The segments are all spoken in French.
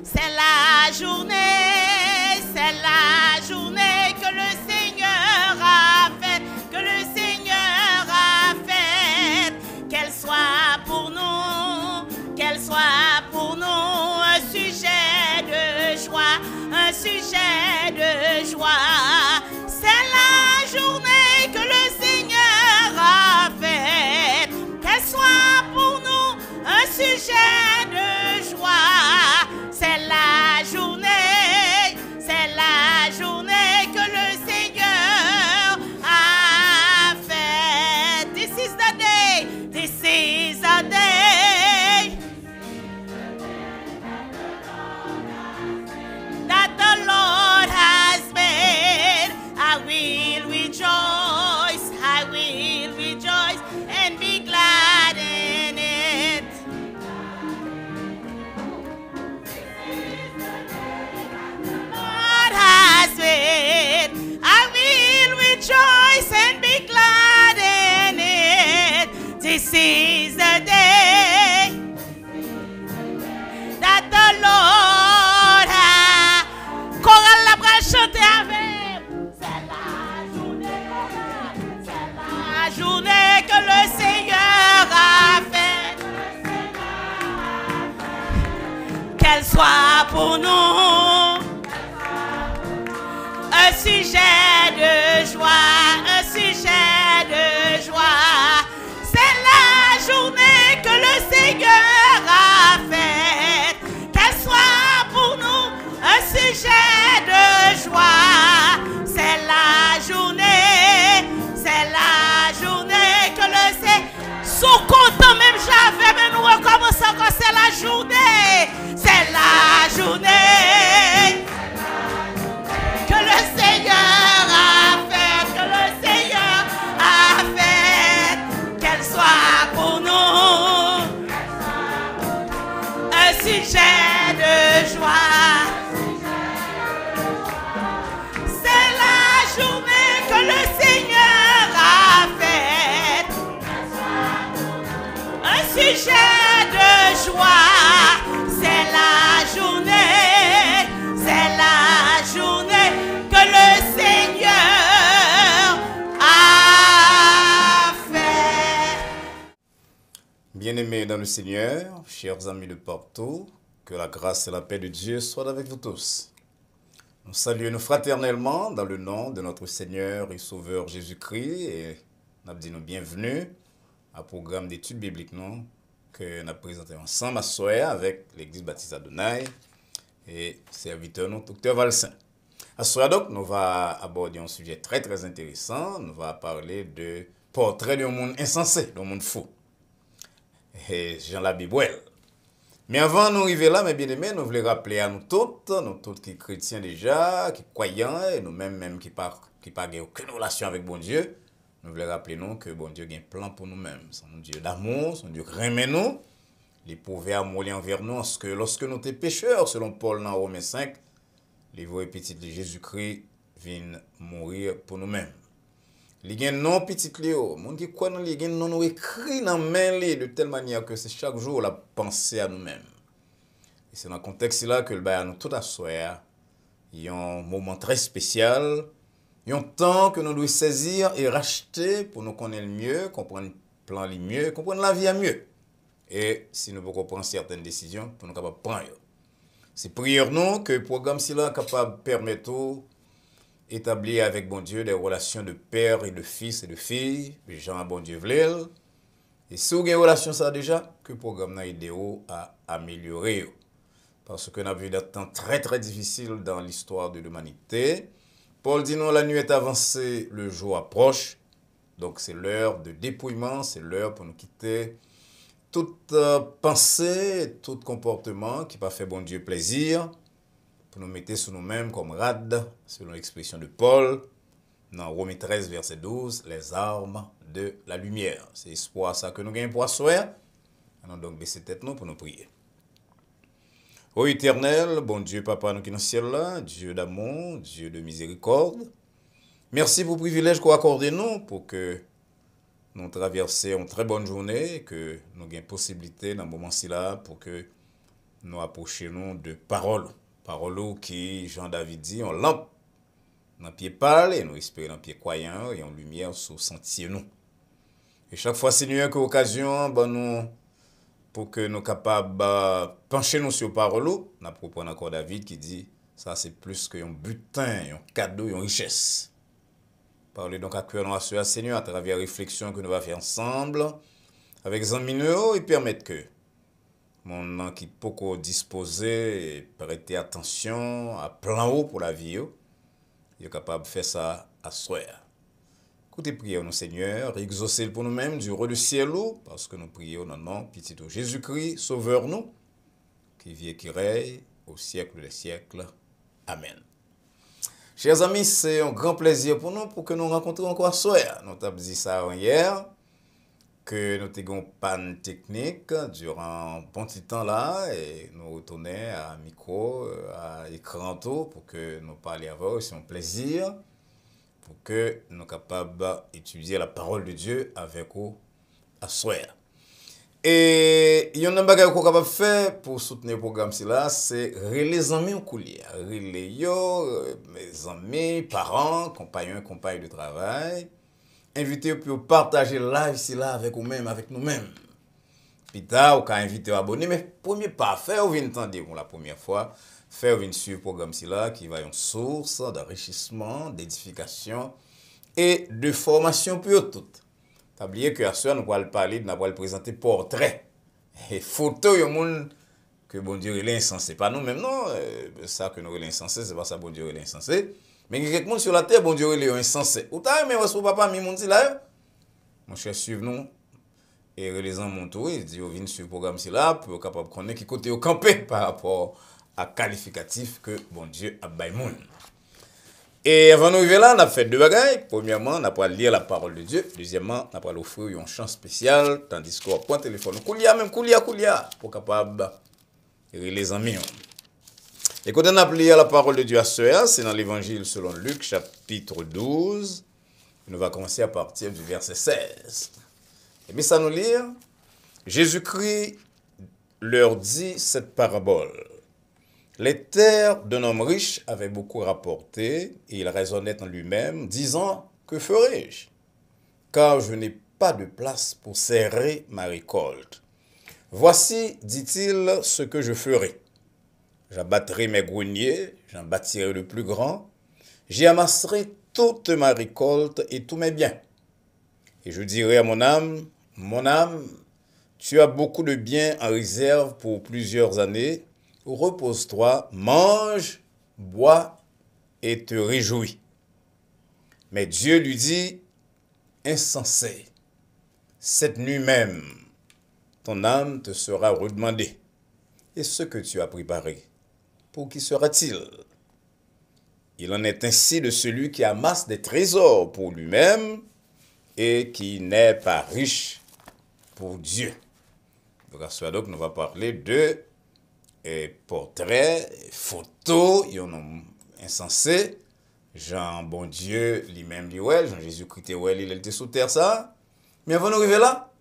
C'est la journée que le Seigneur a faite, que le Seigneur a faite. Qu'elle soit pour nous un sujet de joie, un sujet de joie. C'est la journée que le Seigneur a faite. Qu'elle soit pour nous un sujet de joie. C'est la journée que le Seigneur a faite. This is the day, this is the day that the Lord has made. I will rejoice and be glad in it. Lord has made. I will rejoice and be glad in it. This is the day that the Lord has. Chorale la bras chanter avec. C'est la journée que le Seigneur a faite. Qu'elle soit pour nous un sujet de joie, un sujet de joie. C'est la journée que le Seigneur a faite. Qu'elle soit pour nous un sujet de joie. C'est la journée que le Seigneur. Sous content même j'avais, mais nous recommençons encore. C'est la journée que le Seigneur a fait, qu'elle soit pour nous un sujet de joie. C'est la journée que le Seigneur a faite, un sujet de joie. C'est la journée que le Seigneur a fait. Bien-aimés dans le Seigneur, chers amis de partout, que la grâce et la paix de Dieu soient avec vous tous. Nous saluons fraternellement dans le nom de notre Seigneur et Sauveur Jésus-Christ et nous disons bienvenue à programme d'études bibliques non, que nous présentons ensemble à soir avec l'Église baptiste Adonai et serviteur non, Dr. Valsin. À soir donc, nous allons aborder un sujet très très intéressant. Nous allons parler de portrait d'un monde insensé, d'un monde fou. Et Jean la Bible. Mais avant de nous arriver là, mes bien-aimés, nous voulons rappeler à nous toutes qui chrétiens déjà, qui croyants, et nous-mêmes qui pas aucune relation avec bon Dieu, nous voulons rappeler nous que bon Dieu a un plan pour nous-mêmes. C'est un Dieu d'amour, c'est un Dieu qui remet nous, il pouvait amouler envers nous, parce que lorsque nous étions pécheurs, selon Paul dans Romains 5, les voix petit de Jésus-Christ viennent mourir pour nous-mêmes. Il y a un nom petit Léo. Mon dit quoi non, il y a un nom écrit dans main de telle manière que c'est chaque jour la pensée à nous-mêmes. Et c'est dans ce contexte-là que le bail nous tout à soir. Il y a un moment très spécial. Il y a un temps que nous devons saisir et racheter pour nous connaître mieux, comprendre le plan mieux, comprendre la vie à mieux. Et si nous pouvons prendre certaines décisions pour nous capables de prendre. C'est prière nous que le programme est capable de permettre établir avec bon Dieu des relations de père et de fils et de fille, Jean bon Dieu v'lel. Et si vous avez une relation ça déjà, que le programme n'a aidé à améliorer. Parce que nous avons eu des temps très très difficiles dans l'histoire de l'humanité. Paul dit non, la nuit est avancée, le jour approche. Donc c'est l'heure de dépouillement, c'est l'heure pour nous quitter toute pensée, tout comportement qui n'a pas fait bon Dieu plaisir, pour nous mettre sur nous-mêmes comme rad, selon l'expression de Paul, dans Romains 13, verset 12, les armes de la lumière. C'est espoir ça que nous gagnons pour asseoir. Allons donc baisser tête nous pour nous prier. Ô éternel, bon Dieu, Papa, nous qui dans le ciel là, Dieu d'amour, Dieu de miséricorde, merci pour le privilège qu'on accorde nous pour que nous traversions une très bonne journée, que nous ayons possibilité dans ce moment-ci là pour que nous approchons de parole. Parole qui, Jean-David dit, on lampe dans pied pâle et nous espérons dans pied croyant et en lumière sur sentier nous. Et chaque fois, Seigneur, que occasion, nous, pour que nous capables de pencher nous sur parole, nous proposons encore David qui dit, ça c'est plus qu'un butin, un cadeau, une richesse. Parlez donc à cœur nous à Seigneur à travers la réflexion que nous allons faire ensemble avec les amis et permettre que mon nom qui peut disposer et prêter attention à plan haut pour la vie, il est capable de faire ça à soi. Écoutez, prions nous Seigneur, exaucez pour nous-mêmes du roi du ciel, parce que nous prions dans le nom petit de Jésus-Christ, sauveur nous, qui vit et qui règne au siècle des siècles. Amen. Chers amis, c'est un grand plaisir pour nous pour que nous rencontrions encore soir. Nous avons dit ça hier, que nous avons panne technique durant un bon petit temps là, et nous retournons à micro, à écran tout, pour que nous parlions avec vous, c'est un plaisir, pour que nous soyons capables d'étudier la parole de Dieu avec vous à soir. Et il y a un bagage qu'on est capable de faire pour soutenir le programme, c'est les amis au coulier. Relais mes amis, parents, compagnons de travail. Inviter pour partager live là avec vous-même, avec nous-mêmes. Puis tard, vous inviter à abonner, mais premier pas, faire ou entendre pour la première fois, faire ou suivre le programme là qui va être une source d'enrichissement, d'édification et de formation pour eux toutes. T'as oublié que à ce nous allons parler, nous allons présenter portrait et photo de monde que bon Dieu est insensé. Pas nous même non, ça que nous est insensé, c'est pas ça bon Dieu est insensé. Mais il y a quelqu'un sur la terre, bon Dieu est insensé. Ou t'as aimé votre papa mi mon dit là. Mon cher suivre nous et les en mon tour, il dit vient sur le programme là pour capable connaître qui côté au camper par rapport à qualificatif que bon Dieu a bail monde. Et avant d'arriver là, on a fait deux bagages. Premièrement, on a pas lire la parole de Dieu. Deuxièmement, on a pas offrir une chance spéciale, tandis qu'on prend téléphone. Koulia, pour capable les amis. Et quand on a lire la parole de Dieu à ce c'est dans l'évangile selon Luc, chapitre 12. Nous va commencer à partir du verset 16. Et bien ça nous lire, Jésus-Christ leur dit cette parabole. Les terres d'un homme riche avaient beaucoup rapporté, et il raisonnait en lui-même, disant, que ferai-je? Car je n'ai pas de place pour serrer ma récolte. Voici, dit-il, ce que je ferai. J'abattrai mes greniers, j'en bâtirai le plus grand, j'y amasserai toute ma récolte et tous mes biens. Et je dirai à mon âme, tu as beaucoup de biens en réserve pour plusieurs années, repose-toi, mange, bois et te réjouis. Mais Dieu lui dit, insensé, cette nuit même, ton âme te sera redemandée. Et ce que tu as préparé, pour qui sera-t-il? Il en est ainsi de celui qui amasse des trésors pour lui-même et qui n'est pas riche pour Dieu. Donc, nous allons parler de portraits, photos, il y en a insensé. Jean, bon Dieu, lui-même, Jean Jésus-Christ, il était sous terre, ça. Mais avant d'arriver là,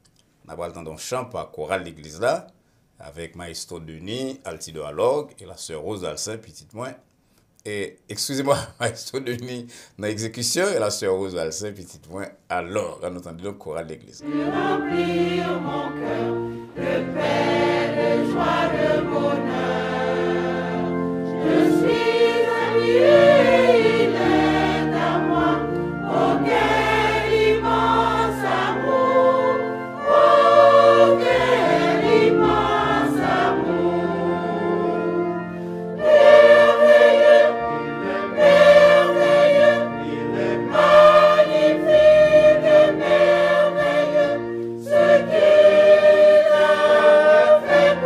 on va entendre un chant par chorale de l'église là, avec Maestro Denis, Altido Alog, et la sœur Rose Alcin, petite moins. Et, excusez-moi, Maestro Denis dans l'exécution, et la sœur Rose Alcin, petite moins, alors, on entend le chorale de l'église. Remplir mon cœur de paix, de joie, de bonheur. Je suis allié, il est à moi. Oh, quel immense amour! Oh, quel immense amour! Merveilleux, merveilleux, magnifique et merveilleux, ce qu'il a fait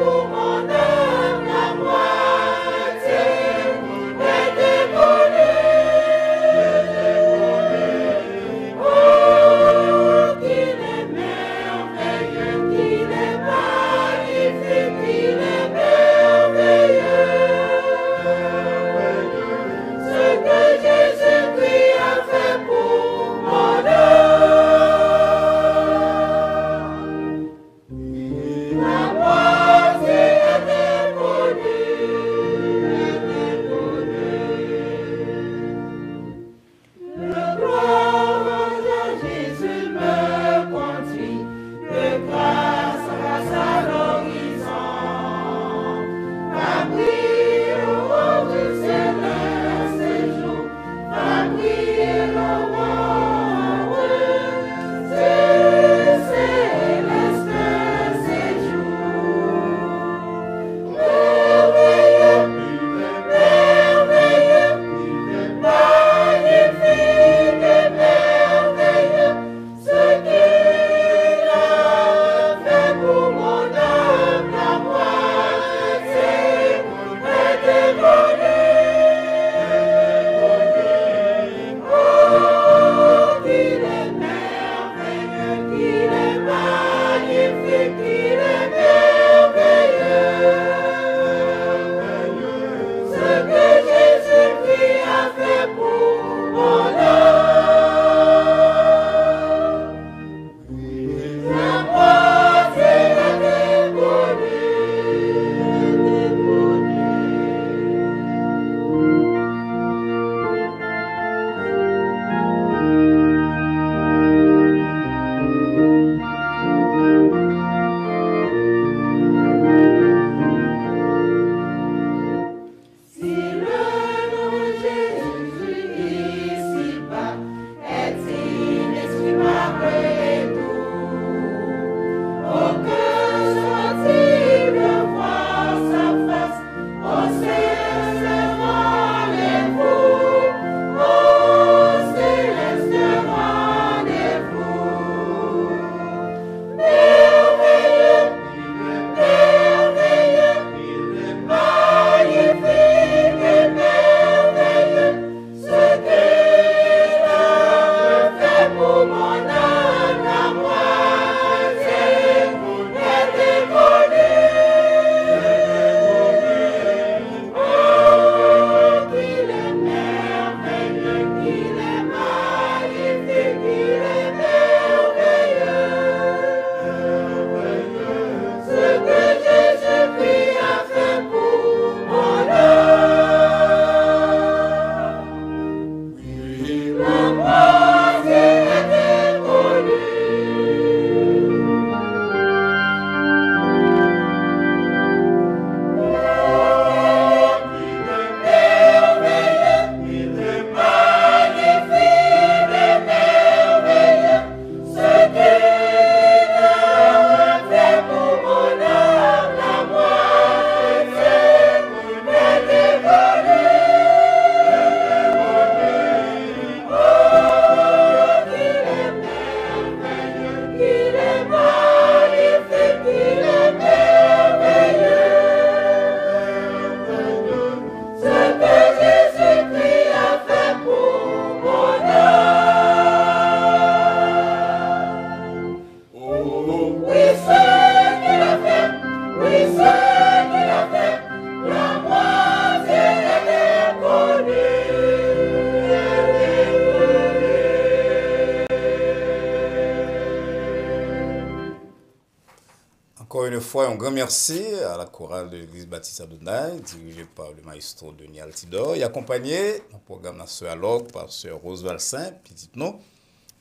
fois, un grand merci à la chorale de l'église Baptiste Adonai, dirigée par le maestro Denis Altidor, et accompagné dans le programme national par sœur Rose Valsin, petit nom,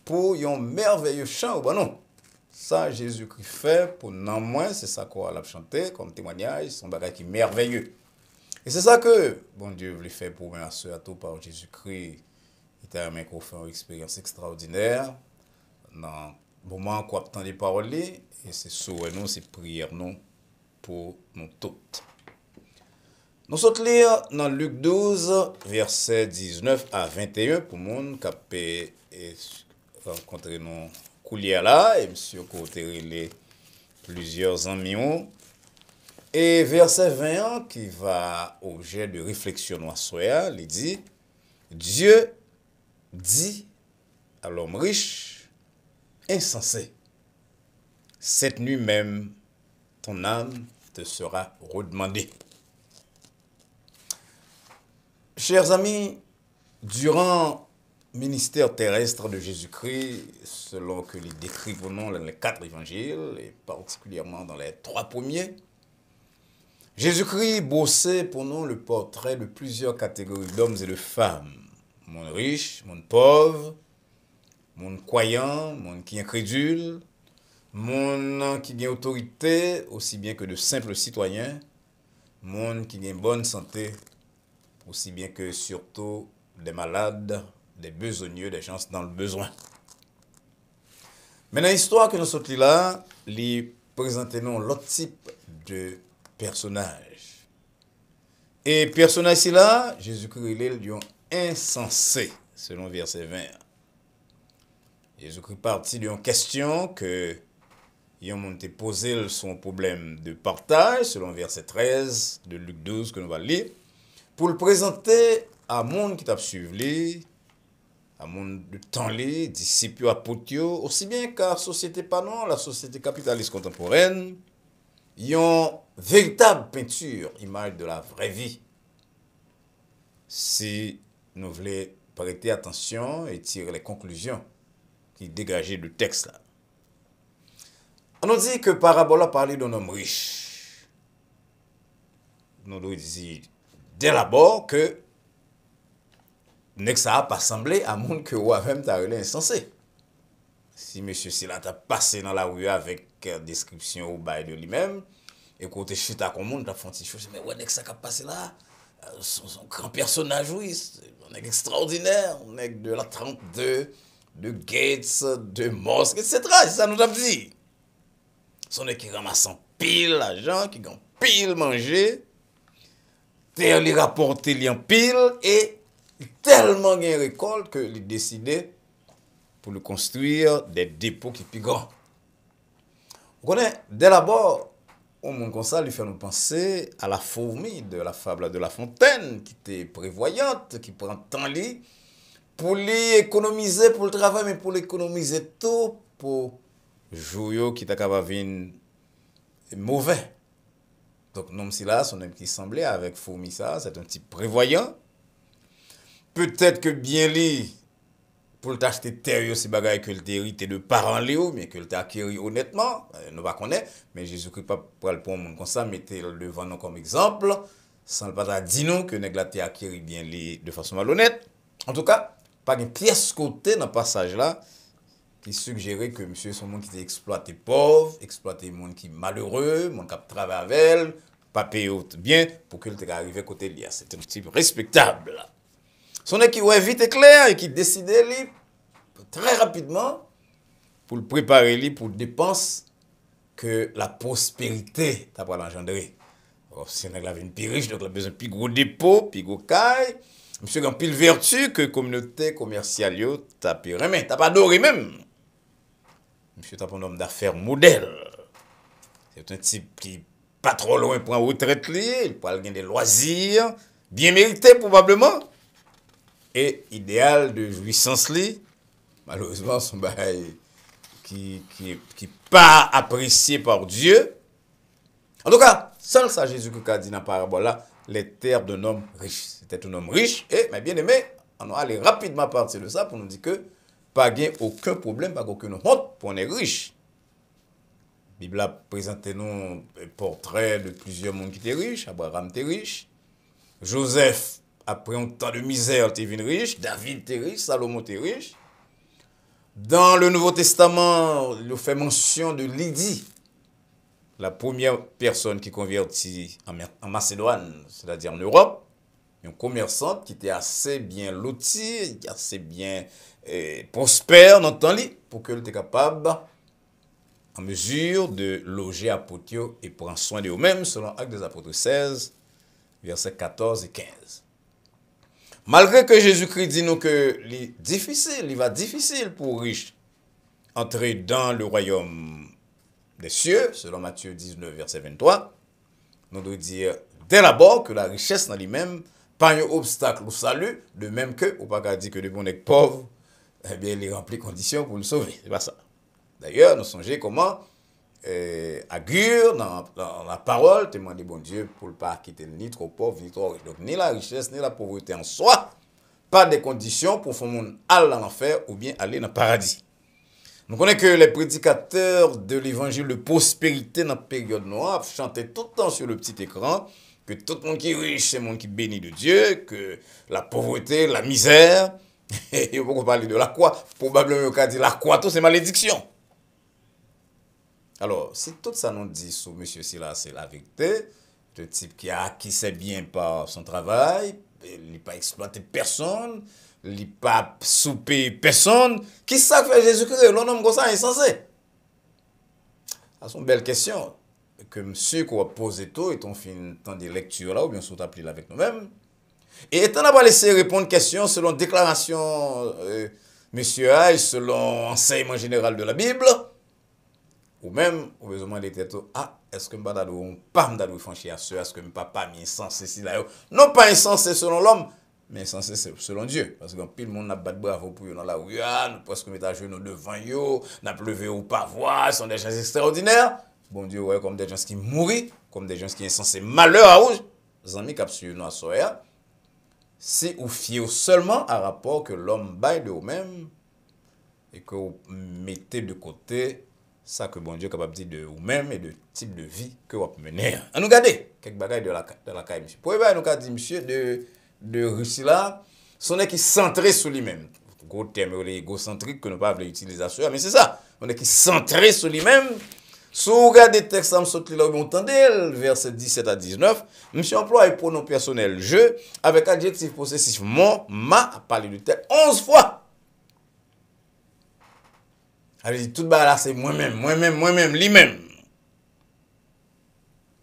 pour un merveilleux chant au bon nom. Ça, Jésus-Christ fait pour non moins, c'est ça qu'on a chanté comme témoignage, son bagage qui est merveilleux. Et c'est ça que, bon Dieu, voulait faire pour moi, sœur, tout par Jésus-Christ. Il t'a aimé qu'on fait une expérience extraordinaire dans le moment qu'on attend les paroles, et c'est souhait nous, c'est prière nous pour nous toutes. Nous sommes lire dans Luc 12, versets 19 à 21, pour le monde qui a rencontré nos couliers là, et monsieur côté les plusieurs amis. Et verset 21 qui va au objet de réflexion à soi, il dit, Dieu dit à l'homme riche, insensé, cette nuit même, ton âme te sera redemandée. Chers amis, durant le ministère terrestre de Jésus-Christ, selon que les décrivons dans les 4 évangiles, et particulièrement dans les 3 premiers, Jésus-Christ bossait pour nous le portrait de plusieurs catégories d'hommes et de femmes. Monde riche, monde pauvre, monde croyant, monde qui est incrédule, monde qui a autorité, aussi bien que de simples citoyens, monde qui a une bonne santé, aussi bien que surtout des malades, des besogneux, des gens dans le besoin. Mais dans l'histoire que nous sommes là, lui présentons l'autre type de personnage. Et personnage ici là, Jésus-Christ est le insensé, selon verset 20. Jésus-Christ partit d'une question que il a posé son problème de partage, selon verset 13 de Luc 12 que nous allons lire, pour le présenter à monde qui t'a suivi, à monde de temps les disciples apôtres, aussi bien qu'à la société panon, la société capitaliste contemporaine, ils ont véritable peinture, image de la vraie vie. Si nous voulons prêter attention et tirer les conclusions qui dégagent du texte là. On nous dit que parabole a parlé d'un homme riche. Nous nous dit dès l'abord que ça n'a pas semblé à monde que ou même t'a relé insensé. Si monsieur Sila t'a passé dans la rue avec description au bail de lui-même, et côté chita comme monde t'a fait chose, mais ouais, ça qui a passé là, son grand personnage, oui, on est extraordinaire, on est de la 32, de Gates, de Musk, etc. Ça nous a dit. Son est qui ramasse en pile l'argent, qui gagne pile manger, terre lui rapporte li en pile, et tellement gagne récolte que il décidé pour le construire des dépôts qui sont plus grands. Vous connaissez, dès l'abord, au monde comme ça, lui fait nous penser à la fourmi de la fable de La Fontaine, qui était prévoyante, qui prend temps li pour l'économiser pour le travail, mais pour l'économiser tout pour jouer qui t'a capable mauvais. Donc, non, si là, son homme qui semblait avec fourmi ça, c'est un type prévoyant. Peut-être que bien li, pour t'acheter terre, c'est bagaille que le hérité de parents Léo, mais que le acquis honnêtement, nous ne connaissons pas, mais Jésus-Christ pas pour le monde comme ça, mettez le devant nous comme exemple, sans le pas dire nous que nous avons acquis bien li de façon malhonnête. En tout cas, pas une pièce côté dans le passage là, qui suggérait que monsieur son monde qui était exploité pauvre, exploité monde qui malheureux, monde qui travaille avec elle, pas payé bien pour qu'il te arrive côté lui. C'est un type respectable. Son qui ouais vite et clair et qui décidait lui très rapidement pour le préparer lui pour dépenses que la prospérité t'a pas l'engendrer. Si on a une plus riche, donc on a besoin de plus gros dépôt, plus gros caille. Monsieur a pile vertu que communauté commerciale yo t'a pu remettre, t'as pas adoré même. Monsieur t'a un homme d'affaires modèle. C'est un type qui pas trop loin pour un retraite li, il peut gagner des loisirs, bien mérité probablement. Et idéal de jouissance li, malheureusement son bail qui pas apprécié par Dieu. En tout cas, seul ça Jésus-Christ a dit dans la parabole là, les terres d'un homme riche. C'était un homme riche et mais bien aimé, on va aller rapidement partir de ça pour nous dire que pas gain aucun problème, pas aucune honte pour on est riche. Bible a présenté nous un portrait de plusieurs mondes qui étaient riches. Abraham était riche. Joseph, après un temps de misère, était venu riche. David était riche. Salomon était riche. Dans le Nouveau Testament, il fait mention de Lydie, la première personne qui convertit en Macédoine, c'est-à-dire en Europe. Une commerçante qui était assez bien lotie, assez bien prospère dans le temps pour qu'elle était capable, en mesure de loger à Potio et prendre soin d'eux-mêmes, selon Actes des Apôtres 16, versets 14 et 15. Malgré que Jésus-Christ dit nous que il va difficile pour riche entrer dans le royaume des cieux, selon Matthieu 19, verset 23, nous devons dire dès d'abord que la richesse dans lui-même, pas un obstacle au salut, de même que, ou pas qu'à dire que le bon est pauvre, eh bien, il remplit conditions pour le sauver. C'est pas ça. D'ailleurs, nous songeons comment Agur, dans la parole, témoin du bon Dieu, pour ne pas quitter ni trop pauvre, ni trop riche. Donc, ni la richesse, ni la pauvreté en soi, pas des conditions pour faire monde aller en enfer ou bien aller dans le paradis. Nous connaissons que les prédicateurs de l'évangile de prospérité dans la période noire chantaient tout le temps sur le petit écran que tout le monde qui est riche, c'est le monde qui bénit de Dieu, que la pauvreté, la misère, et on parler de la croix, probablement on dit la croix, tout c'est malédiction. Alors, si tout ça nous dit sur monsieur Silla, c'est la vérité, le type qui a acquis ses biens par son travail, il n'a pas exploité personne, il n'a pas soupé personne, qui ça fait Jésus-Christ? L'homme comme ça est insensé. C'est une belle question que monsieur qu'on va poser tout et on fait un temps de lecture là, ou bien surtout appelé avec nous-mêmes. Et étant n'a pas laissé répondre question selon déclaration monsieur A, selon enseignement général de la Bible, ou même, au besoin de tête, ah, est-ce que je ne pas me franchir à ce, est-ce que je ne pas mis insensé si là, non pas insensé selon l'homme, mais insensé selon Dieu. Parce que pile le monde n'a pas de bravo pour eux dans la rue, nous presque mettre à genoux devant eux, n'a levé ou pas voir, ce sont des gens extraordinaires. Bon Dieu, ouais, comme des gens qui mourent, comme des gens qui sont insensés, malheur à rouge. Les amis qui ont nous à soya, si vous fiez seulement à rapport que l'homme baille de vous-même et que vous mettez de côté ça que bon Dieu est capable de dire de vous-même et de type de vie que vous menez. On nous regarde quelques bagages de la caille, monsieur. Pour nous dire, monsieur, de Russie là, ce n'est qui centré sur lui-même. Gros terme, égocentrique que nous ne pouvons pas utiliser, mais c'est ça. On est qui centré sur lui-même. Si vous regardez le texte, vous entendez, verset 17 à 19, monsieur emploie le pronom personnel je avec adjectif possessif mon, ma, a parlé de tel 11 fois. Elle dit tout là c'est moi-même, lui-même.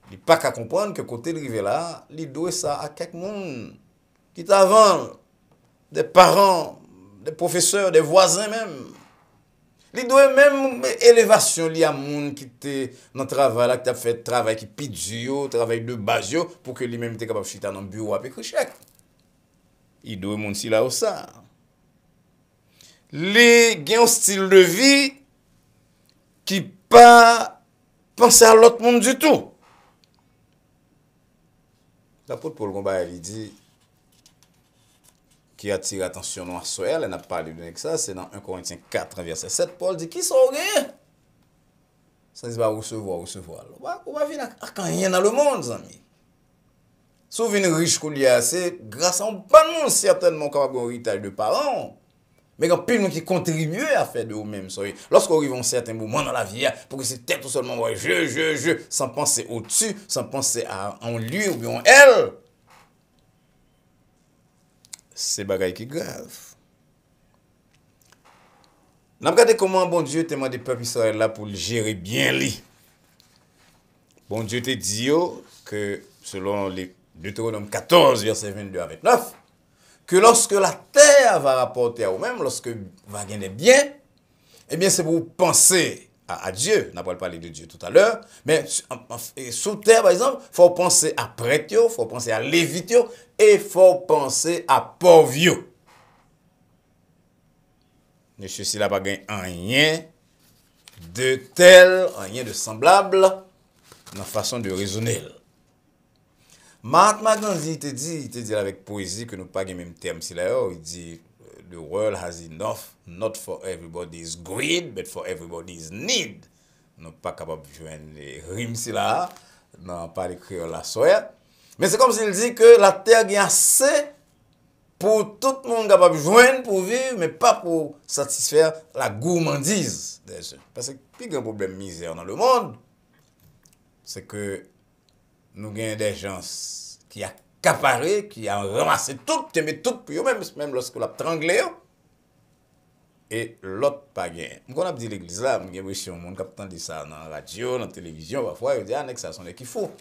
Il n'est pas qu'à comprendre que côté de rive là, il doit ça à quelqu'un qui t'avant, des parents, des professeurs, des voisins même. Il doit même élévation li à monde qui était dans travail là qui a fait travail qui pidjo, travail de base pour que lui-même était capable de chuter dans le bureau avec un chèque. Il doit monde si là ou ça. Les gen un style de vie qui pas penser à l'autre monde du tout. L'apôtre Paul Gomba il dit qui attire attention à soi, elle n'a pas parlé de ça, c'est dans 1 Corinthiens 4 verset 7, Paul dit qui sont rien. Ça dit va recevoir. On va venir à rien dans le monde, amis. Si vous venez riche qu'on y a, c'est grâce à un bon monde certainement capable un héritage de parents. Mais quand plus de gens qui contribuent à faire de vous-même, lorsqu'on arrive à un certain moment dans la vie, pour que c'est peut-être tout seulement je, sans penser au-dessus, sans penser à en lui ou bien en elle, c'est bagaille qui grave. Nous regardons comment bon Dieu t'a demandé peuple Israël là pour le gérer bien lui. Bon Dieu te dit que selon les Deutéronome 14 verset 22 à 29, que lorsque la terre va rapporter à vous-même, lorsque va gagner bien, eh bien c'est pour vous penser à Dieu. On n'a pas parlé de Dieu tout à l'heure, mais sous terre par exemple, il faut penser à prêtre, il faut penser à lévite et il faut penser à pauvre. Monsieur s'il n'a pas gagné rien de tel, rien de semblable dans la façon de raisonner. Mahatma Gandhi te dit avec poésie que nous pas le même terme si là, il dit the world has enough, not for everybody's greed, but for everybody's need. nous pas capable de joindre les rimes là, non pas les créoles la soya. Mais c'est comme s'il dit que la terre a assez pour tout le monde capable de joindre pour vivre, mais pas pour satisfaire la gourmandise des gens. Parce que le plus grand problème misère dans le monde, c'est que nous avons des gens qui accaparent, qui ont ramassé tout, qui mettent tout pour eux, même lorsque l'a tranglé, et l'autre pas gagné. On a dit l'église là, on a l'impression que monde qui dit ça dans la radio, dans la télévision, parfois, ils disent, ah, ça sont des qui font.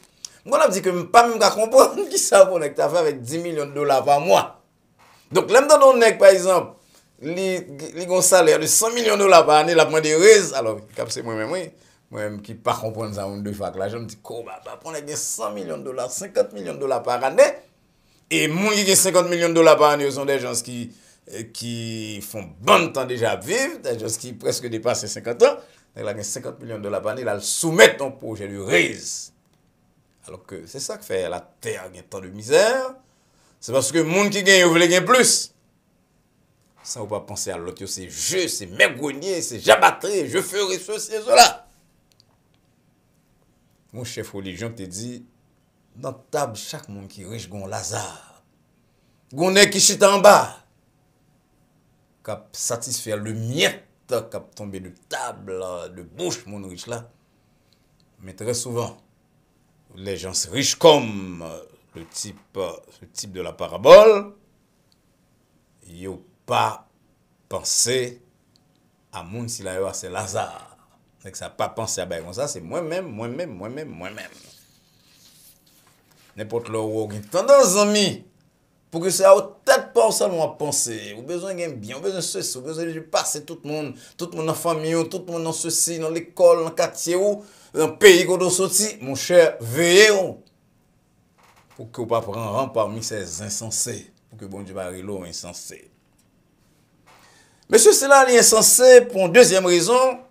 On a dit que je ne peux pas comprendre qui ça pour faire avec 10 millions de dollars par mois. Donc, là, dans nos par exemple, les ont un salaire de 100 millions de dollars par année, la demande de raise, alors, c'est moi-même qui ne pas comprendre ça, deux fois que là, je me dis, on a 100 millions de dollars, 50 millions de dollars par année, et moi qui ai 50 millions de dollars par année, ce sont des gens qui font bon temps déjà à vivre, des gens qui presque dépassent 50 ans, donc là, 50 millions de dollars par année, là, ils soumettent un projet de raise. Alors que c'est ça que fait la terre, il y a tant de misère. C'est parce que les gens qui gagnent, ils veulent gagner plus. Ça, on ne va pas penser à l'autre, c'est je, c'est mergonnier, c'est j'abattrai, je ferai ceci et cela. Mon chef religion te dit, dans la table, chaque monde qui est riche, gon Lazare. Gon est qui chute en bas. Cap satisfaire le miette, cap tomber de table, de bouche, mon riche là. Mais très souvent, les gens riches comme le type de la parabole, ils n'ont pas pensé à moun si la c'est Lazare. Donc ça n'a pas pensé à ça comme ça, c'est moi-même. N'importe le où qui tendance amis pour que ça au tête pas seulement penser, ou besoin de bien, ou besoin de ceci, ou besoin de passer tout le monde en famille, tout le monde dans ceci, dans l'école, dans le quartier ou dans le pays qu'on doit sortir, mon cher, veillez pour que vous ne pas prendre rang parmi ces insensés, pour que bon Dieu va rilo insensé. Monsieur cela est insensé pour une deuxième raison,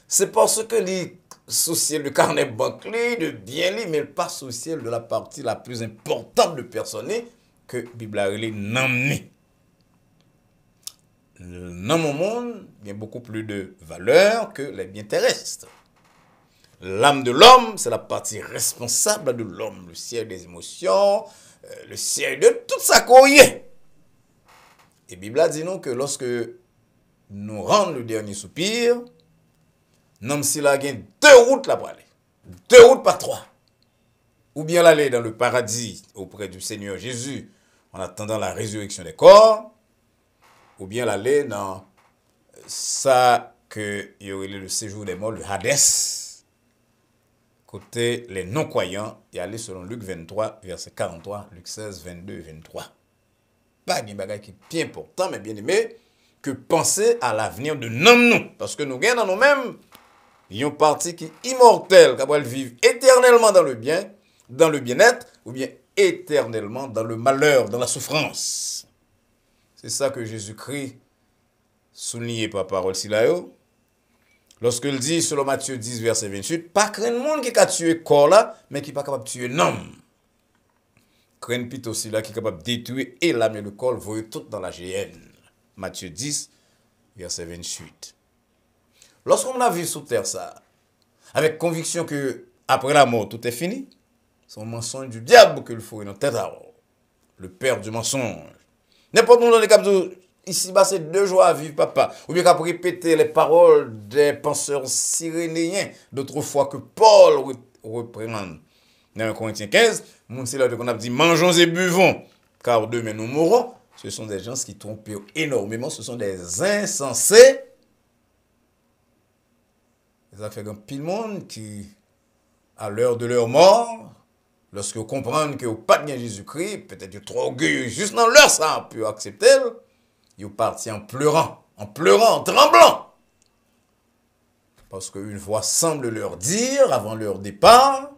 c'est parce que les soucier le carnet bancaire de bien lui, mais pas soucier de la partie la plus importante de personne que la Bible a nommé. Dans mon monde, il y a beaucoup plus de valeur que les biens terrestres. L'âme de l'homme, c'est la partie responsable de l'homme, le siège des émotions, le siège de tout ça qu'on y est. Et la Bible a dit nous que lorsque nous rendons le dernier soupir, non, si la gagne deux routes là pour aller. Deux routes par trois. Ou bien l'aller dans le paradis auprès du Seigneur Jésus en attendant la résurrection des corps. Ou bien l'aller dans ça que il y aurait le séjour des morts, le Hadès. Côté les non-croyants, y aller selon Luc 23, verset 43, Luc 16, 22, 23. Pas un bagage qui est bien important, mais bien aimé, que penser à l'avenir de nous. Parce que nous gagnons dans nous-mêmes. Il y a une partie qui est immortelle, qui va vivre éternellement dans le bien, dans le bien-être, ou bien éternellement dans le malheur, dans la souffrance. C'est ça que Jésus-Christ souligne par parole silayo. Lorsqu'il dit, selon Matthieu 10, verset 28, pas craindre le monde qui a tué corps là, mais qui n'est pas capable de tuer l'homme. Craindre plutôt aussi là qui est capable de détruire et l'âme et le corps, voyez tout dans la GN. Matthieu 10, verset 28. Lorsqu'on a vu sous terre ça, avec conviction que après la mort, tout est fini, c'est un mensonge du diable que le faut dans tête à le père du mensonge. N'importe où dans les cas de ici, c'est 2 jours à vivre, papa. Ou bien qu'à répéter les paroles des penseurs cyrénéens d'autrefois que Paul reprend dans 1 Corinthiens 15. C'est là qu'on a dit mangeons et buvons, car demain nous mourrons. Ce sont des gens qui trompent énormément, ce sont des insensés. Ça fait un pile monde qui, à l'heure de leur mort, lorsque vous comprenez que vous n'avez pas de Jésus-Christ, peut-être trop orgueilleux, juste dans leur sang, peut accepter, ils partent en pleurant, en tremblant. Parce qu'une voix semble leur dire, avant leur départ,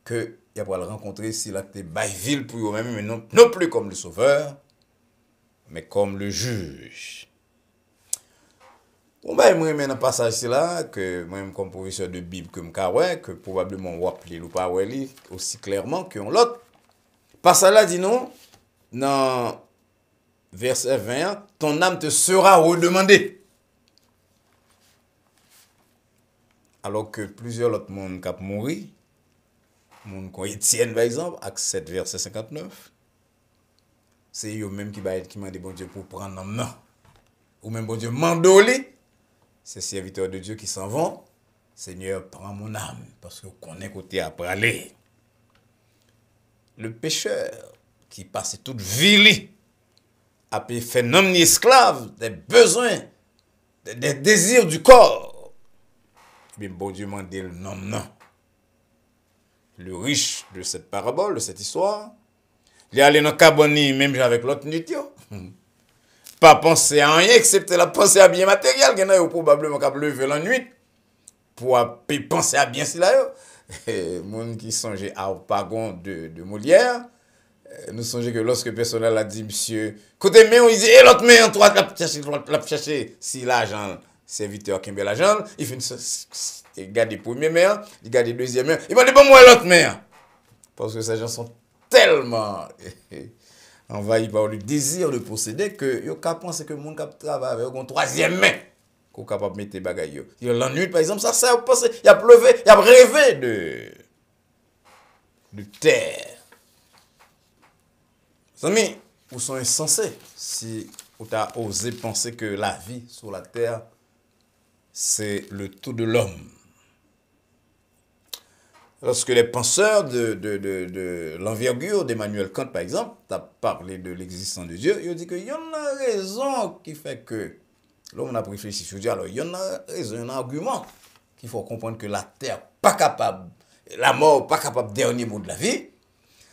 qu'il y a pour le rencontrer s'il a été baille-ville pour eux-mêmes, mais non plus comme le sauveur, mais comme le juge. Bon, ben, moi, dans passage là, que moi-même, comme professeur de Bible, que probablement, on va appeler ou pas aussi clairement que l'autre. Passage là, dit non, dans verset 20, ton âme te sera redemandée. alors que plusieurs autres monde qui ont mouru, monde comme Étienne par exemple, acte 7 verset 59, c'est eux même qui m'a dit bon Dieu pour prendre en main. Ou même bon Dieu mandoli, ces serviteurs de Dieu qui s'en vont, Seigneur, prends mon âme, parce que qu'on est côté après aller. Le pécheur qui passe toute vie, a fait un homme esclave des besoins, des désirs du corps. Mais bon Dieu m'a dit non, non. Le riche de cette parabole, de cette histoire, il est allé dans le cabani, même avec l'autre nuit. Pas penser à rien, excepté la pensée à bien matériel, qu'il y a probablement qu'à lever la nuit, pour penser à bien si là. Les gens qui songeaient à Pagon de Molière, nous songeons que lorsque le personnel a dit, monsieur, côté main, il dit, et l'autre main, toi, la chercher, si l'agent, serviteur qui est l'agent, il fait il garde les premières mains, il garde les deuxièmes mains, il va dire, bon, moi, l'autre main. Parce que ces gens sont tellement envahis par le désir de posséder que ils pensent que le monde qui travaille avec une troisième main, qu'on est capable de mettre des bagailles. La nuit, par exemple, ça, vous pensez, il a pleuvé, il a rêvé de terre. Amis, vous sont insensés si vous avez osé penser que la vie sur la terre, c'est le tout de l'homme. Lorsque les penseurs de l'envergure d'Emmanuel Kant, par exemple, ont parlé de l'existence de Dieu, ils ont dit qu'il y a une raison qui fait que, là on a réfléchi sur Dieu, alors il y a une raison, il y a un argument qu'il faut comprendre que la terre pas capable, la mort pas capable, dernier mot de la vie.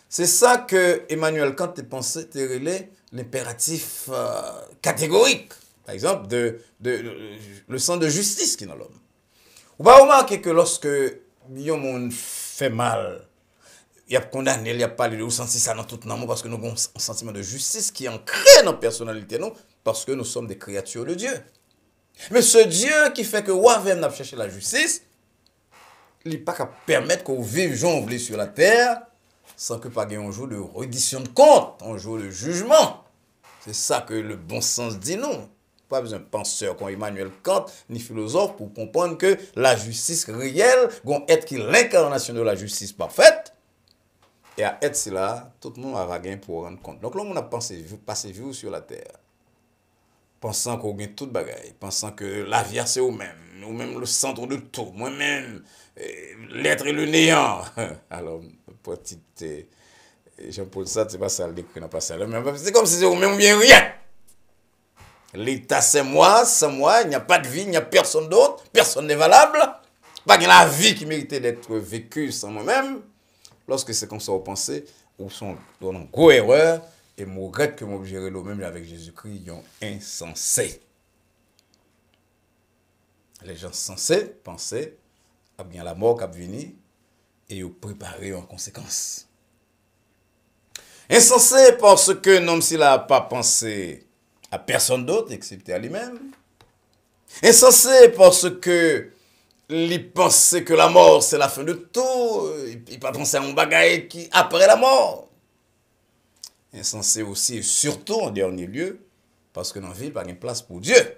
C'est ça que Emmanuel Kant a pensé l'impératif catégorique, par exemple, le sens de justice qui est dans l'homme. Vous va remarquer que lorsque un monde fait mal, il a condamné, il a parlé de vous sentir ça dans tout le monde parce que nous avons un sentiment de justice qui est ancré dans la personnalité, non? Parce que nous sommes des créatures de Dieu. Mais ce Dieu qui fait que Wavem n'a pas cherché la justice, il n'est pas capable de permettre qu'on vive jonglé sur la terre sans que pas un jour de reddition de compte, un jour de jugement. C'est ça que le bon sens dit non. Pas besoin de penseur comme Emmanuel Kant, ni philosophe, pour comprendre que la justice réelle, gon être qui l'incarnation de la justice parfaite, et à être cela, tout le monde a gagné pour rendre compte. Donc là, on a passé vie sur la terre, pensant qu'on gagne toute bagaille, pensant que la vie c'est ou même le centre de tout, moi-même, l'être et le néant. Alors, petite Jean-Paul Sartre, c'est pas ça le décrit dans le passage. C'est comme si c'est ou même bien rien. L'État, c'est moi, sans moi, il n'y a pas de vie, il n'y a personne d'autre, personne n'est valable. Pas que la vie qui méritait d'être vécue sans moi-même. Lorsque c'est comme ça, vous pensez, vous sont dans une grosse erreur, et je regrette que moi, je gérer le même avec Jésus-Christ, ils sont insensés. Les gens sensés pensaient à bien la mort qui va venir, et ils préparent en conséquence. Insensé parce que non, s'il n'a pas pensé à personne d'autre, excepté à lui-même. Insensé parce que il pensait que la mort c'est la fin de tout, il pas penser à un bagage qui après la mort. Insensé aussi et surtout en dernier lieu parce que dans la ville il n'y a pas de place pour Dieu.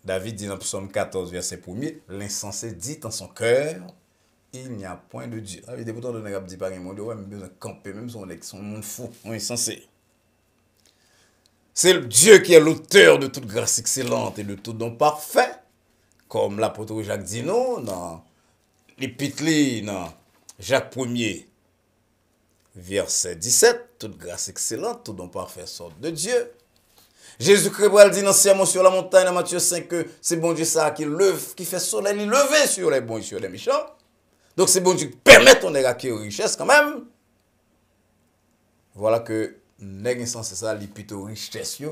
David dit dans Psaume 14 verset 1er, l'insensé dit en son cœur, il n'y a point de Dieu. David pourtant donné rap dit pas un monde, ouais, même besoin de camper même son monde fou, on est insensé. C'est Dieu qui est l'auteur de toute grâce excellente et de tout don parfait, comme l'apôtre Jacques dit non, dans l'épître, dans Jacques 1er, verset 17, toute grâce excellente, tout don parfait sort de Dieu. Jésus-Christ dit dans le sermon sur la montagne, dans Matthieu 5, que c'est bon Dieu ça qui fait soleil, il lever sur les bons et sur les méchants. Donc c'est bon Dieu qui permet ton acquérir richesse quand même. Voilà que nèg sens c'est ça li plutôt richesse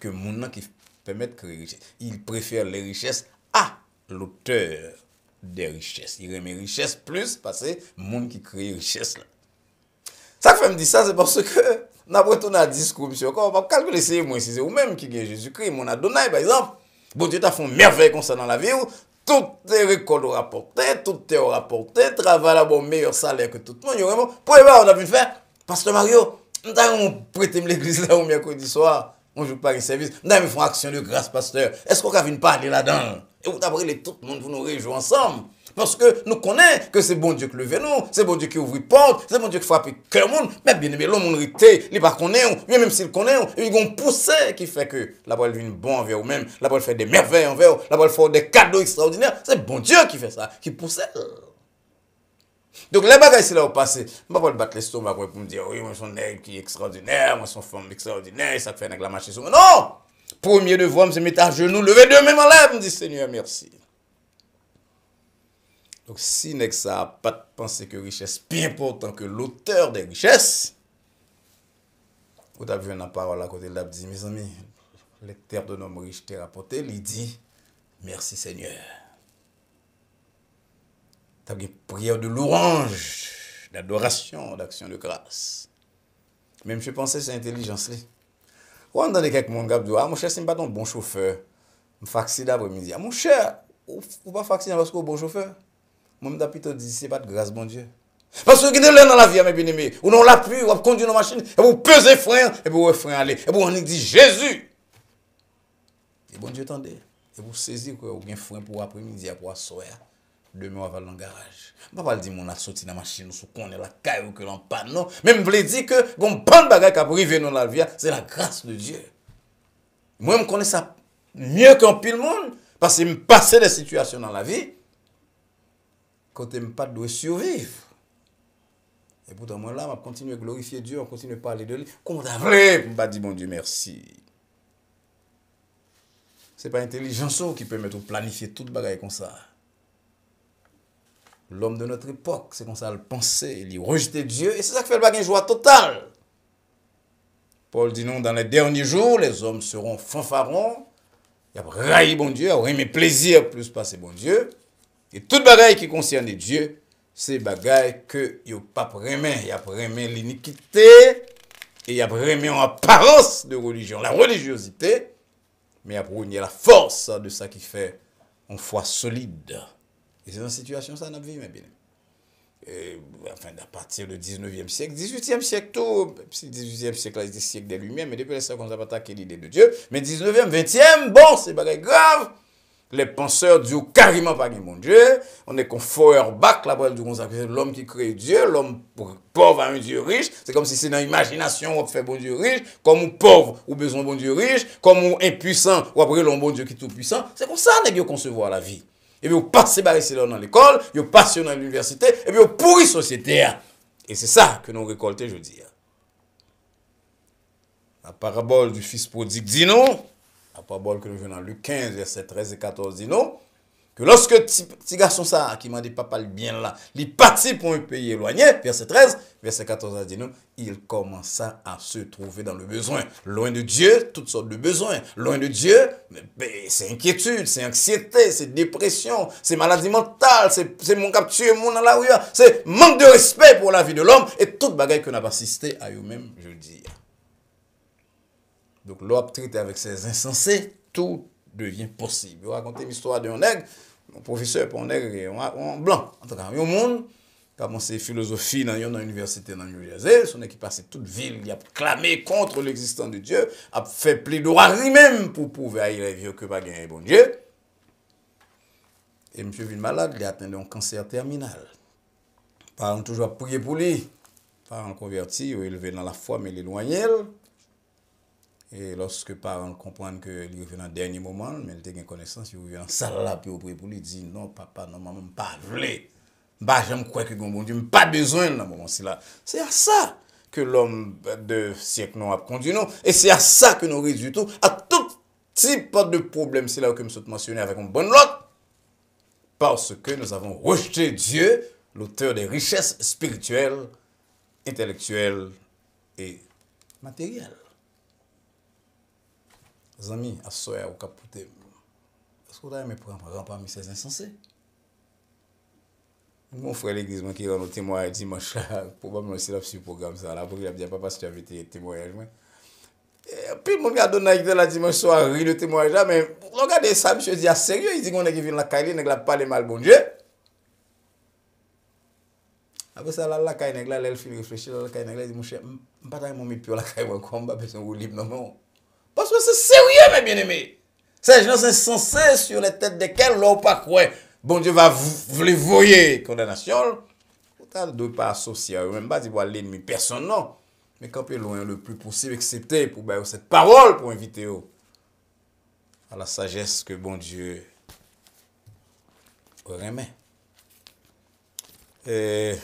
que moun qui permet de créer richesse. Il préfère les richesses à l'auteur des richesses. Il remet richesse plus parce que moun qui crée richesse là. Ça fait me dire ça c'est parce que n'a pas retourné à discours monsieur encore pas calculer c'est moi si c'est ou même qui gagne Jésus-Christ mon Adonai par exemple. Bon Dieu t'a fait une merveille comme ça dans la vie où toutes tes récoltes rapportées, toutes tes rapportées, travail à bon meilleur salaire que tout le monde. Vraiment, pour on a pu faire Pasteur Mario, nous avons prêté l'église là au mercredi soir, on joue pas un service. Nous avons fait une action de grâce, pasteur. Est-ce qu'on a vu parler là-dedans? Et vous appelez tout le monde pour nous réjouir ensemble. Parce que nous connaissons que c'est bon Dieu qui lève nous, c'est bon Dieu qui ouvre les portes, c'est bon Dieu qui frappe cœur monde. Mais bien aimé, l'homme rité, il pas connaît, même s'il connaît, il vont pousser qui fait que la balle vient bon envers vous-même, la balle fait des merveilles envers vous, la balle fait des cadeaux extraordinaires. C'est bon Dieu qui fait ça, qui pousse. Donc les bagages c'est là au passé, je ne vais pas battre l'estomac pour me dire oui, moi je suis un nègre qui est extraordinaire, moi je suis une femme extraordinaire, ça fait la marche sur moi. Non! Premier devoir, je me mettre à genoux, lever deux mains en l'air, me dit Seigneur, merci. Donc, si ça n'a pas de pensée que richesse plus important que l'auteur des richesses, vous avez vu une parole à côté de la dit, mes amis, le terre de l'homme riche t'est rapporté, il dit, merci Seigneur. Tu as une prière de louange, d'adoration, d'action de grâce. Même je pensais c'est intelligence. Ou on entend quelqu'un qui dit, ah mon cher, c'est pas ton bon chauffeur. Je suis accident après-midi. Ah mon cher, ou pas accident parce que bon chauffeur. Moi, je plutôt dit, c'est pas de grâce, bon Dieu. Parce que vous avez dans la vie, mes bien-aimés, ou on l'a pu, vous conduire une machine, et vous pesez frein, et vous frein aller, et vous on dit Jésus. Et bon Dieu, attendez, et vous saisissez que vous avez un frein pour après-midi, pour soir, demain, on va dans le garage. Je ne vais pas dire que mon a sorti dans la machine, ou qu'on est la caille, ou que l'on pas, non. Même je vous dire que, bon, pas de bagage qui a privé dans la vie, c'est la grâce de Dieu. Moi, je connais ça mieux qu'un pile monde, parce que je me passais des situations dans la vie, quand je ne pas de survivre. Et pourtant, moi là, je continue à glorifier Dieu, on continue à parler de lui. Comment t'as vrai? Je vais dire, bon Dieu, merci. Ce n'est pas l'intelligence qui permet de planifier toute bagaille comme ça. L'homme de notre époque, c'est comme ça, il pensait, il rejetait Dieu, et c'est ça qui fait le bagage joie totale. Paul dit non, dans les derniers jours, les hommes seront fanfarons, ils ont raillé bon Dieu, ils ont aimé plaisir plus passer bon Dieu. Et toute bagaille qui concerne Dieu, c'est bagaille que il n'y a pas vraiment, il y a vraiment l'iniquité, et il y a vraiment en apparence de religion, la religiosité, mais après il y a la force de ça qui fait une foi solide. Et c'est une situation ça n'a vu, mais bien. Enfin, à partir du 19e siècle, 18e siècle, tout, 18e siècle, c'est le siècle des Lumières, mais depuis ça, on n'a pas attaqué l'idée de Dieu. Mais 19e, 20e, bon, c'est bagaille grave. Les penseurs disent carrément pas mon Dieu. On est comme Feuerbach, la parole du l'homme qui crée Dieu, l'homme pauvre a un Dieu riche. C'est comme si c'est dans l'imagination on fait bon Dieu riche. Comme on pauvre ou besoin bon Dieu riche. Comme on impuissant ou après l'homme bon Dieu qui est tout puissant. C'est comme ça qu'on concevoir la vie. Et puis on passe par ici dans l'école, on passe dans l'université, et puis on pourrit la société. Et c'est ça que nous récoltons, je dis. La parabole du fils prodigue dit non. La parabole que nous venons dans Luc 15, verset 13 et 14 dit non. Que lorsque petit garçon ça, qui m'a dit papa le bien là, il partit pour un pays éloigné, verset 13, verset 14 dit non, il commença à se trouver dans le besoin. Loin de Dieu, toutes sortes de besoins. Loin de Dieu, c'est inquiétude, c'est anxiété, c'est dépression, c'est maladie mentale, c'est mon cap tuer mon dans la rue, c'est manque de respect pour la vie de l'homme et toute bagaille que n'a pas assisté à eux-mêmes, je dis. Donc l'homme traité avec ces insensés, tout devient possible. Je vais raconter l'histoire d'un nègre, mon professeur pour un nègre en blanc. En tout cas, il y a un monde qui a commencé philosophie dans une université dans New Jersey, son équipe passé toute ville, il a clamé contre l'existence de Dieu, a fait plaidoirie même pour prouver les vieux que pas gagner bon Dieu. Et monsieur vient malade, il a atteint un cancer terminal. Parents toujours prier pour lui, parents convertis, élevé dans la foi mais l'éloigné. Et lorsque les parents comprennent qu'il est dans le dernier moment, mais il a une connaissance, il est dans la salle là, puis il pour lui, dit non, papa, non, maman, pas voulu. Je ne crois que bon Dieu, pas besoin dans ce moment-là. C'est à ça que l'homme de siècle nous a conduit, nous. Et c'est à ça que nous réduisons tout, à tout type de problème. C'est là que je mentionné avec une bonne note. Parce que nous avons rejeté Dieu, l'auteur des richesses spirituelles, intellectuelles et matérielles. Les amis, à ce soir, au capote, est-ce que vous avez prendre parmi ces insensés? Mon frère l'église qui rend nos témoignages dimanche, probablement c'est là sur le programme, ça, là, pour qu'il a dit, papa, si tu avais été témoignage. Puis, mon gars donne la dimanche soir, rit le témoignage là, mais regardez ça, monsieur dit, sérieux, il dit qu'on est qui vient la caille, il n'a pas les mal, bon Dieu. Après ça, la caille, il a réfléchi, la caille, il a dit, mon cher, je ne vais pas mon mépris la caille, moi, comme je besoin de libre, non. Parce que c'est sérieux, mes bien-aimés. Ces gens sont insensés sur les têtes desquels l'on pas quoi. Bon Dieu va vous les voyer condamnation. Vous ne devez pas associer, même pas dire l'ennemi, personne non. Mais camper loin le plus possible, accepter pour cette parole pour inviter à la sagesse que bon Dieu remet. Et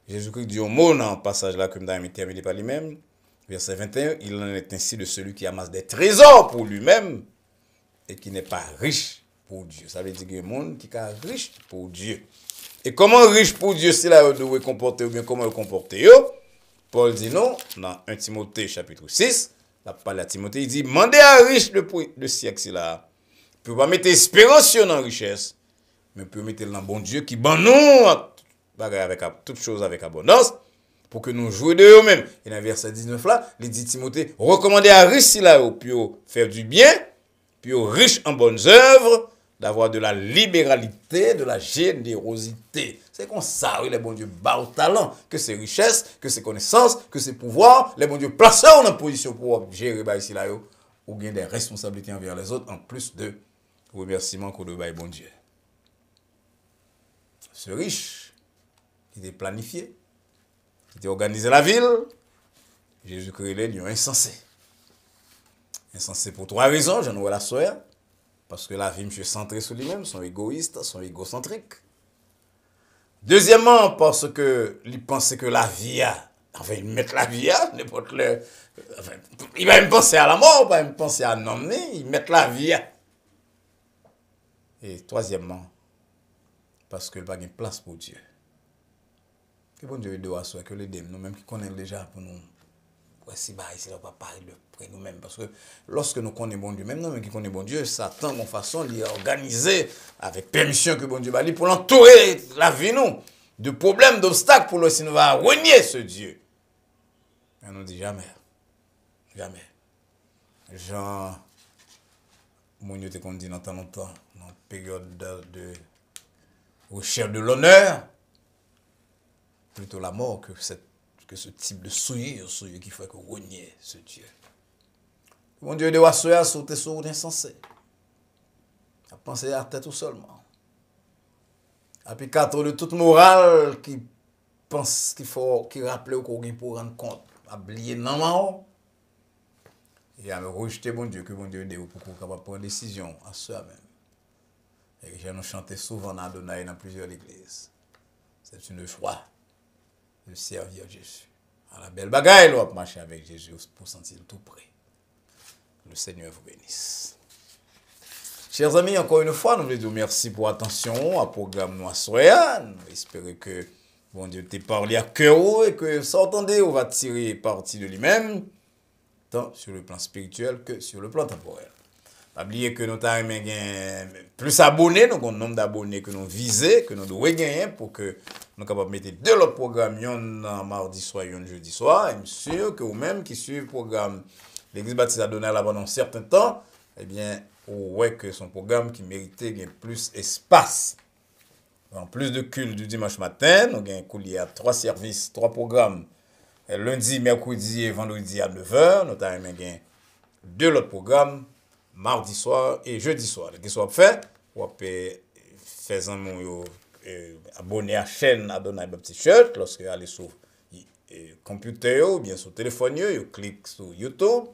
Jésus-Christ dit au mot dans le passage là que nous avons terminé par lui-même, verset 21, il en est ainsi de celui qui amasse des trésors pour lui-même et qui n'est pas riche pour Dieu. Ça veut dire qu'il y a un monde qui est riche pour Dieu. Et comment riche pour Dieu, c'est là où doit comporter ou bien comment il comporter. Paul dit non, dans 1 Timothée chapitre 6, la parole à Timothée, il dit, mandez à riche le siècle, c'est là. Vous ne pouvez pas mettre espérance dans la richesse, mais vous pouvez mettre dans le bon Dieu qui ban nous avec toutes choses avec abondance, pour que nous jouions de eux-mêmes. Et dans le verset 19 là, il dit Timothée, recommandez à riche là, puis faire du bien, puis riche en bonnes œuvres, d'avoir de la libéralité, de la générosité. C'est comme ça, oui, les bons dieux bat au talent, que c'est richesse, que c'est connaissance, que c'est pouvoir, les bons dieux placent en position pour gérer ici là, ou bien des responsabilités envers les autres, en plus de remerciements qu'on doit bon Dieu. Ce riche, qui était planifié, qui était organisé la ville, Jésus-Christ est lion insensé. Insensé pour trois raisons, j'en ai la soeur. Parce que la vie, monsieur, centrée sur lui-même, sont égoïstes, sont égocentriques. Deuxièmement, parce que il pensait que la vie enfin, il met la vie n'importe le, enfin, il va même penser à la mort, il va même penser à nommer, il met la vie Et troisièmement, parce qu'il n'y a pas de place pour Dieu. Que bon Dieu doit soit que les dèmes, nous-mêmes qui connaissons déjà pour nous. Si on va pas parler de nous-mêmes. Parce que lorsque nous connaissons bon Dieu, même nous qui connaissons bon Dieu, Satan, de façon, il est organisé avec permission que bon Dieu va lui pour l'entourer la vie, nous, de problèmes, d'obstacles pour le si nous va renier ce Dieu. Mais nous dit jamais. Jamais. Jean, mon Dieu te dit dans tant longtemps, dans la période de recherche de l'honneur, plutôt la mort que ce type de souillure qui fait que renier ce Dieu. Mon Dieu doit sauter sur route insensé. À penser à tête tout seulement. Et puis quatre de toute morale qui pense qui rappelle qu'on a pour rendre compte, à oublier non. Et à rejeter bon Dieu, que bon Dieu aide pour qu'on capable prendre une décision à soi-même. Et que nous chanté souvent dans Adonai dans plusieurs églises. C'est une joie de servir Jésus. À la belle bagaille, on va marcher avec Jésus pour sentir tout près. Le Seigneur vous bénisse. Chers amis, encore une fois, nous voulons dire merci pour l'attention à programme Noir Soya. Nous espérons que bon Dieu t'ait parlé à cœur et que ça entendez, on va tirer parti de lui-même, tant sur le plan spirituel que sur le plan temporel. N'oubliez que nous avons plus abonnés, donc un nombre d'abonnés que nous visons, que nous devons gagner pour que nous soyons capables de mettre deux autres programmes, un mardi soir et un jeudi soir. Et je suis sûr que vous-même qui suivez le programme l'Église baptiste Adonai là pendant un certain temps, eh bien, vous voyez que son programme qui méritait plus d'espace. En plus de culte du dimanche matin, nous avons un coulier à 3 services, 3 programmes. Lundi, mercredi et vendredi à 9h. Nous avons deux autres programmes. Mardi soir et jeudi soir. Ce qui soit fait, vous pouvez faire abonner à la chaîne Adonai Baptiste Church lorsque vous allez sur le computer ou bien sur le téléphone, vous cliquez sur YouTube.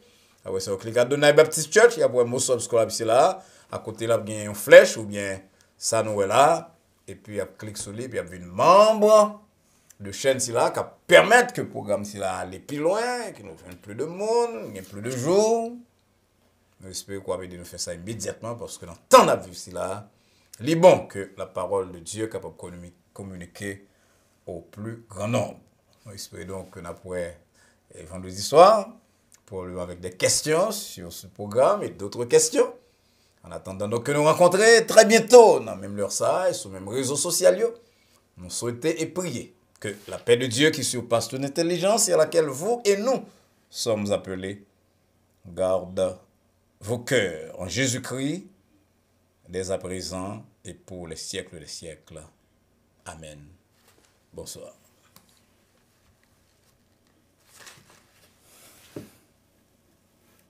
Après ça, vous cliquez Adonai Baptiste Church, il y a un mot subscribe ici là. À côté là, vous avez une flèche ou bien ça nous est là. Et puis, vous cliquez sur lui, puis vous avez une membre de chaîne ici là qui permet que le programme ici là aille plus loin, qu'il nous fasse plus de monde, qu'il y ait plus de jours. Nous espérons qu'on va nous faire ça immédiatement parce que dans le temps de vivre là, il est bon que la parole de Dieu est capable de communiquer au plus grand nombre. Nous espérons donc que nous pourrons vendredi soir pour avec des questions sur ce programme et d'autres questions. En attendant donc que nous rencontrons très bientôt dans même l'heure ça et sur les mêmes réseaux sociaux, nous souhaitons et prier que la paix de Dieu qui surpasse toute intelligence et à laquelle vous et nous sommes appelés garde vos cœurs en Jésus-Christ, dès à présent et pour les siècles des siècles. Amen. Bonsoir.